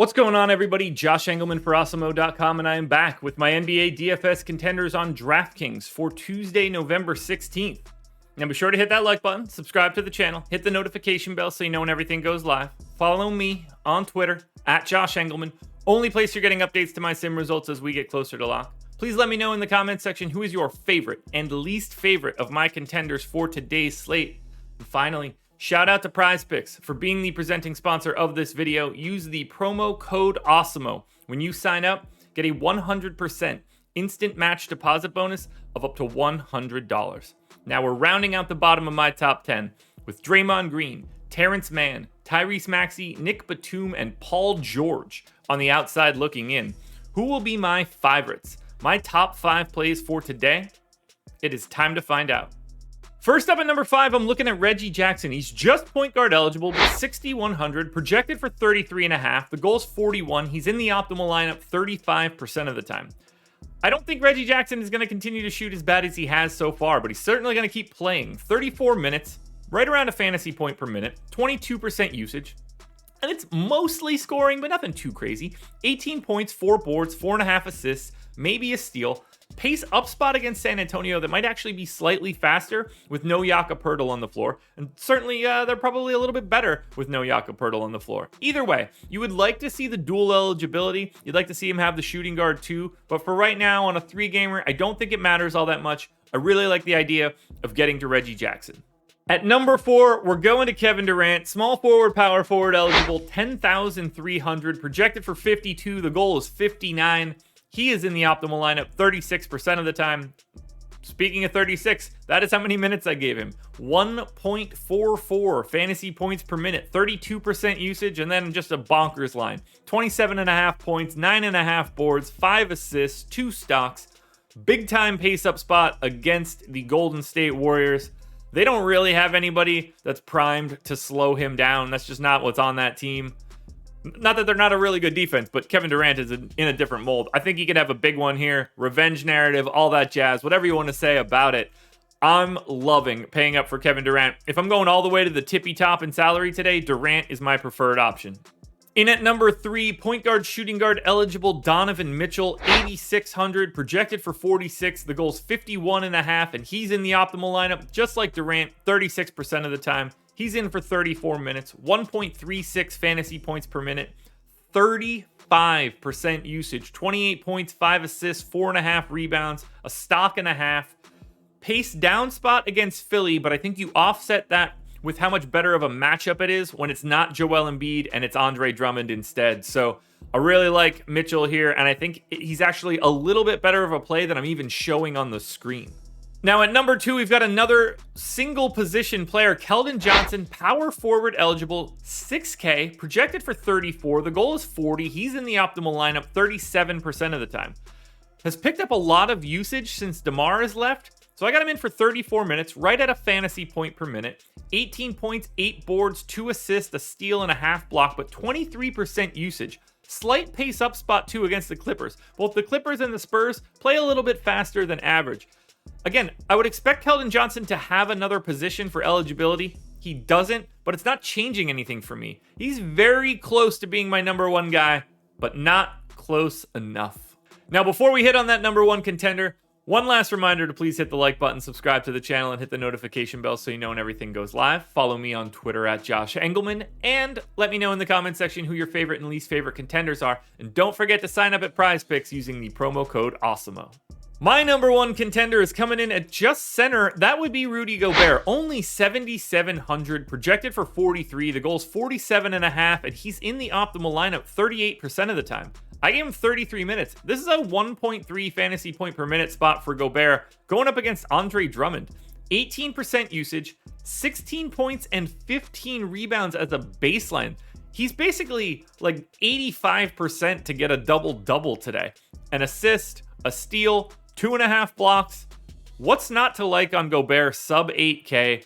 What's going on, everybody? Josh Engleman for Awesemo.com, and I am back with my NBA DFS contenders on DraftKings for Tuesday, November 16th. Now be sure to hit that like button, subscribe to the channel, hit the notification bell so you know when everything goes live. Follow me on Twitter, at Josh Engleman, only place you're getting updates to my sim results as we get closer to lock. Please let me know in the comments section who is your favorite and least favorite of my contenders for today's slate. And finally, shout out to PrizePicks for being the presenting sponsor of this video. Use the promo code Awesemo. When you sign up, get a 100% instant match deposit bonus of up to $100. Now we're rounding out the bottom of my top 10 with Draymond Green, Terrence Mann, Tyrese Maxey, Nick Batum, and Paul George on the outside looking in. Who will be my favorites? My top 5 plays for today? It is time to find out. First up at number 5, I'm looking at Reggie Jackson. He's just point guard eligible with 6,100, projected for 33.5. The goal's 41. He's in the optimal lineup 35% of the time. I don't think Reggie Jackson is going to continue to shoot as bad as he has so far, but he's certainly going to keep playing. 34 minutes, right around a fantasy point per minute, 22% usage. And it's mostly scoring, but nothing too crazy. 18 points, 4 boards, 4.5 assists, maybe a steal. Pace up spot against San Antonio that might actually be slightly faster with no Jakob Poeltl on the floor. And certainly they're probably a little bit better with no Jakob Poeltl on the floor. Either way, you would like to see the dual eligibility. You'd like to see him have the shooting guard too. But for right now on a 3-gamer, I don't think it matters all that much. I really like the idea of getting to Reggie Jackson. At number 4, we're going to Kevin Durant. Small forward, power forward eligible, 10,300, projected for 52. The goal is 59. He is in the optimal lineup 36% of the time. Speaking of 36, that is how many minutes I gave him. 1.44 fantasy points per minute, 32% usage, and then just a bonkers line. 27.5 points, 9.5 boards, 5 assists, 2 stocks. Big time pace up spot against the Golden State Warriors. They don't really have anybody that's primed to slow him down. That's just not what's on that team. Not that they're not a really good defense, but Kevin Durant is in a different mold. I think he could have a big one here. Revenge narrative, all that jazz, whatever you want to say about it. I'm loving paying up for Kevin Durant. If I'm going all the way to the tippy top in salary today, Durant is my preferred option. In at number 3, point guard, shooting guard eligible Donovan Mitchell, 8,600, projected for 46. The goal's 51.5, and he's in the optimal lineup, just like Durant, 36% of the time. He's in for 34 minutes, 1.36 fantasy points per minute, 35% usage, 28 points, 5 assists, 4.5 rebounds, a stock and a half. Pace down spot against Philly, but I think you offset that with how much better of a matchup it is when it's not Joel Embiid and it's Andre Drummond instead. So I really like Mitchell here, and I think he's actually a little bit better of a play than I'm even showing on the screen. Now at number 2, we've got another single position player, Keldon Johnson, power forward eligible, 6K, projected for 34. The goal is 40. He's in the optimal lineup 37% of the time. Has picked up a lot of usage since DeMar has left. So I got him in for 34 minutes, right at a fantasy point per minute. 18 points, 8 boards, 2 assists, a steal, and a half block, but 23% usage. Slight pace up spot too against the Clippers. Both the Clippers and the Spurs play a little bit faster than average. Again, I would expect Keldon Johnson to have another position for eligibility. He doesn't, but it's not changing anything for me. He's very close to being my number 1 guy, but not close enough. Now, before we hit on that number 1 contender, one last reminder to please hit the like button, subscribe to the channel, and hit the notification bell so you know when everything goes live. Follow me on Twitter at Josh Engleman, and let me know in the comment section who your favorite and least favorite contenders are. And don't forget to sign up at PrizePicks using the promo code Awesemo. My number 1 contender is coming in at just center. That would be Rudy Gobert. Only 7,700, projected for 43. The goal's 47.5, and he's in the optimal lineup 38% of the time. I gave him 33 minutes. This is a 1.3 fantasy point per minute spot for Gobert, going up against Andre Drummond. 18% usage, 16 points, and 15 rebounds as a baseline. He's basically like 85% to get a double-double today. An assist, a steal, 2.5 blocks. What's not to like on Gobert, sub 8K?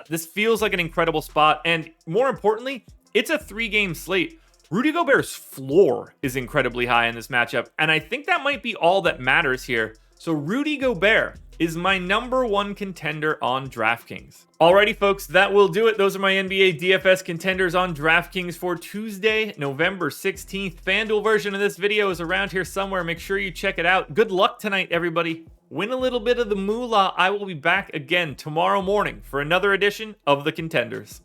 This feels like an incredible spot, and more importantly, it's a 3-game slate. Rudy Gobert's floor is incredibly high in this matchup, and I think that might be all that matters here. So Rudy Gobert is my #1 contender on DraftKings. Alrighty, folks, that will do it. Those are my NBA DFS contenders on DraftKings for Tuesday, November 16th. FanDuel version of this video is around here somewhere. Make sure you check it out. Good luck tonight, everybody. Win a little bit of the moolah. I will be back again tomorrow morning for another edition of the Contenders.